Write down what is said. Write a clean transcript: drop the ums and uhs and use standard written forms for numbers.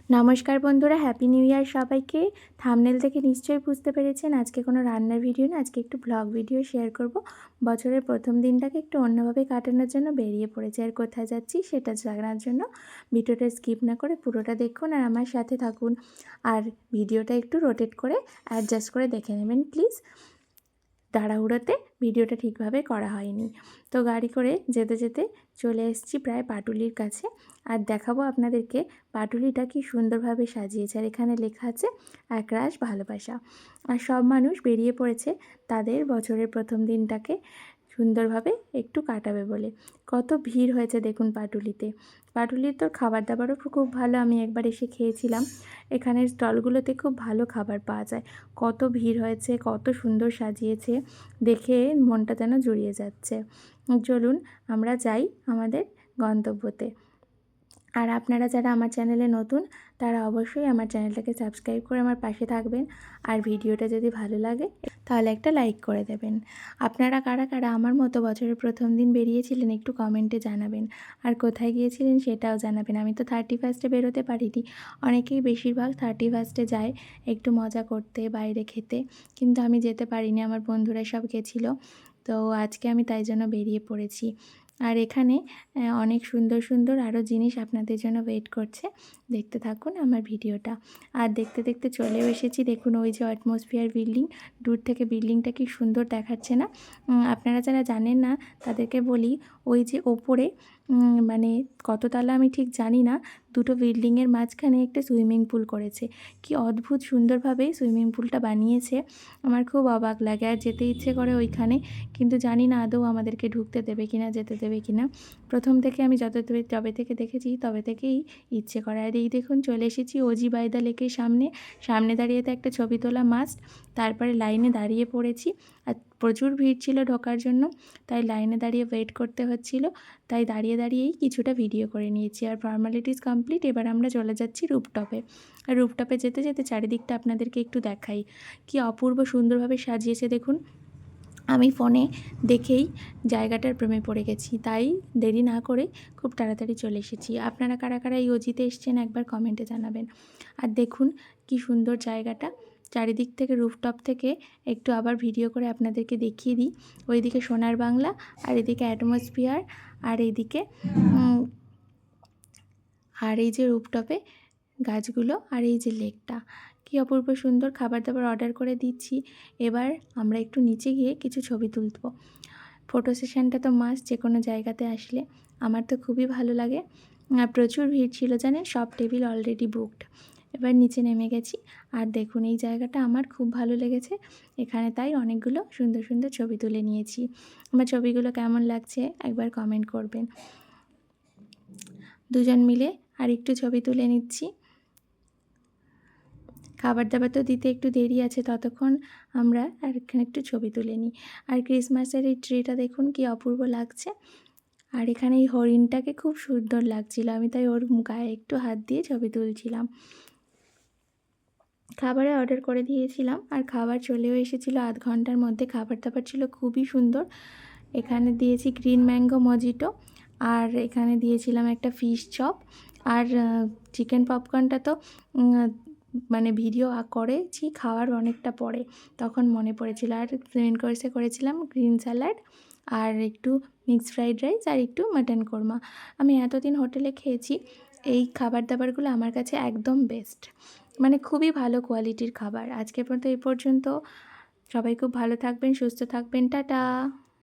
নমস্কার বন্ধুরা, happy new year সবাইকে। থাম্বনেল থেকে নিশ্চয়ই বুঝতে পেরেছেন আজকে কোনো রান্নার ভিডিও না, আজকে একটু ব্লগ ভিডিও শেয়ার করব। বছরের প্রথম দিনটাকে একটু অন্যভাবে কাটানোর জন্য বেরিয়ে পড়েছি। আর কোথায় যাচ্ছি সেটা জানার জন্য ভিডিওটা স্কিপ না করে পুরোটা দেখুন আর আমার সাথে থাকুন। আর ভিডিওটা একটু রোটেট করে অ্যাডজাস্ট করে দেখে নেবেন প্লিজ। তাড়াহুড়োতে ভিডিওটা ঠিকভাবে করা হয়নি। তো গাড়ি করে যেতে যেতে চলে এসেছি প্রায় পাটুলির কাছে। আর দেখাবো আপনাদেরকে পাটুলিটা কি সুন্দরভাবে সাজিয়েছে। আর এখানে লেখা আছে একরাশ ভালোবাসা। আর সব মানুষ বেরিয়ে পড়েছে তাদের বছরের প্রথম দিনটাকে সুন্দরভাবে একটু কাটাবে বলে। কত ভিড় হয়েছে দেখুন পাটুলিতে। পাটুলির তো খাবার দাবারও খুব ভালো, আমি একবার এসে খেয়েছিলাম। এখানের স্টলগুলোতে খুব ভালো খাবার পাওয়া যায়। কত ভিড় হয়েছে, কত সুন্দর সাজিয়েছে, দেখে মনটা যেন জুড়িয়ে যাচ্ছে। চলুন আমরা যাই আমাদের গন্তব্যতে। আর আপনারা যারা আমার চ্যানেলে নতুন তারা অবশ্যই আমার চ্যানেলটাকে সাবস্ক্রাইব করে আমার পাশে থাকবেন। আর ভিডিওটা যদি ভালো লাগে তাহলে একটা লাইক করে দেবেন। আপনারা কারা কারা আমার মতো বছরের প্রথম দিন বেরিয়েছিলেন একটু কমেন্টে জানাবেন। আর কোথায় গিয়েছিলেন সেটাও জানাবেন। আমি তো 31 বেরোতে পারিনি। অনেকেই বেশিরভাগ 31 যায় একটু মজা করতে, বাইরে খেতে, কিন্তু আমি যেতে পারিনি, আমার বন্ধুরা সব গেছিলো। তো আজকে আমি তাই জন্য বেরিয়ে পড়েছি। আর এখানে অনেক সুন্দর সুন্দর আরও জিনিস আপনাদের জন্য ওয়েট করছে, দেখতে থাকুন আমার ভিডিওটা। আর দেখতে দেখতে চলেও এসেছি। দেখুন ওই যে অ্যাটমসফিয়ার বিল্ডিং, দূর থেকে বিল্ডিংটা কি সুন্দর দেখাচ্ছে না। আপনারা যারা জানেন না তাদেরকে বলি, ওই যে ওপরে মানে কততলা আমি ঠিক জানি না, দুটো বিল্ডিংয়ের মাঝখানে একটা সুইমিং পুল করেছে। কি অদ্ভুত সুন্দরভাবে সুইমিং পুলটা বানিয়েছে, আমার খুব অবাক লাগে। আর যেতে ইচ্ছে করে ওইখানে, কিন্তু জানি না আদৌ আমাদেরকে ঢুকতে দেবে কিনা, যেতে দেবে কিনা। প্রথম থেকে আমি যবে থেকে দেখেছি তবে থেকেই ইচ্ছে করে। আর এই দেখুন চলে এসেছি ওজি বাই দ্য লেকের সামনে দাঁড়িয়ে তো একটা ছবি তোলা মাস্ট। তারপরে লাইনে দাঁড়িয়ে পড়েছি। আর প্রচুর ভিড় ছিল ঢোকার জন্য, তাই লাইনে দাঁড়িয়ে ওয়েট করতে হচ্ছিল। তাই দাঁড়িয়ে দাঁড়িয়েই কিছুটা ভিডিও করে নিয়েছি। আর ফর্মালিটিস কমপ্লিট, এবার আমরা চলে যাচ্ছি রুফটপে। আর রুফটপে যেতে যেতে চারিদিকটা আপনাদেরকে একটু দেখাই। কি অপূর্ব সুন্দরভাবে সাজিয়েছে দেখুন। আমি ফোনে দেখেই জায়গাটার প্রেমে পড়ে গেছি, তাই দেরি না করে খুব তাড়াতাড়ি চলে এসেছি। আপনারা কারা কারা এই ওজিতে এসছেন একবার কমেন্টে জানাবেন। আর দেখুন কি সুন্দর জায়গাটা, চারিদিক থেকে রুফটপ থেকে একটু আবার ভিডিও করে আপনাদেরকে দেখিয়ে দিই। ওইদিকে সোনার বাংলা, আর এদিকে অ্যাটমসফিয়ার, আর এইদিকে আর এই যে রুফটপে গাছগুলো, আর এই যে লেকটা, কি অপূর্ব সুন্দর। খাবার দাবার অর্ডার করে দিচ্ছি। এবার আমরা একটু নিচে গিয়ে কিছু ছবি তুলব। ফটো সেশনটা তো মাস্ট যে কোনো জায়গাতে আসলে, আমার তো খুবই ভালো লাগে। প্রচুর ভিড় ছিল জানেন, সব টেবিল অলরেডি বুকড। এবার নিচে নেমে গেছি। আর দেখুন এই জায়গাটা আমার খুব ভালো লেগেছে এখানে, তাই অনেকগুলো সুন্দর সুন্দর ছবি তুলে নিয়েছি। আমার ছবিগুলো কেমন লাগছে একবার কমেন্ট করবেন। দুজন মিলে আর একটু ছবি তুলে নিচ্ছি। খাবার দাবার তো দিতে একটু দেরি আছে, ততক্ষণ আমরা আর এখানে একটু ছবি তুলে নিই। আর ক্রিসমাসের এই ট্রিটা দেখুন কি অপূর্ব লাগছে। আর এখানে এই হরিণটাকে খুব সুন্দর লাগছিল, আমি তাই ওর গায়ে একটু হাত দিয়ে ছবি তুলছিলাম। খাবারে অর্ডার করে দিয়েছিলাম আর খাবার চলেও এসেছিলো আধ ঘন্টার মধ্যে। খাবার দাবার ছিল খুবই সুন্দর। এখানে দিয়েছি গ্রিন ম্যাঙ্গো মজিটো, আর এখানে দিয়েছিলাম একটা ফিশ চপ। আর চিকেন পপকর্নটা তো মানে ভিডিও করেছি খাওয়ার অনেকটা পরে, তখন মনে পড়েছিল। আর মেন কোর্সে করেছিলাম গ্রিন স্যালাড, আর একটু মিক্সড ফ্রাইড রাইস, আর একটু মাটন কোরমা। আমি এতদিন হোটেলে খেয়েছি, এই খাবার দাবারগুলো আমার কাছে একদম বেস্ট, মানে খুবই ভালো কোয়ালিটির খাবার। আজকের পর্যন্ত এই পর্যন্ত। সবাই খুব ভালো থাকবেন, সুস্থ থাকবেন, টাটা।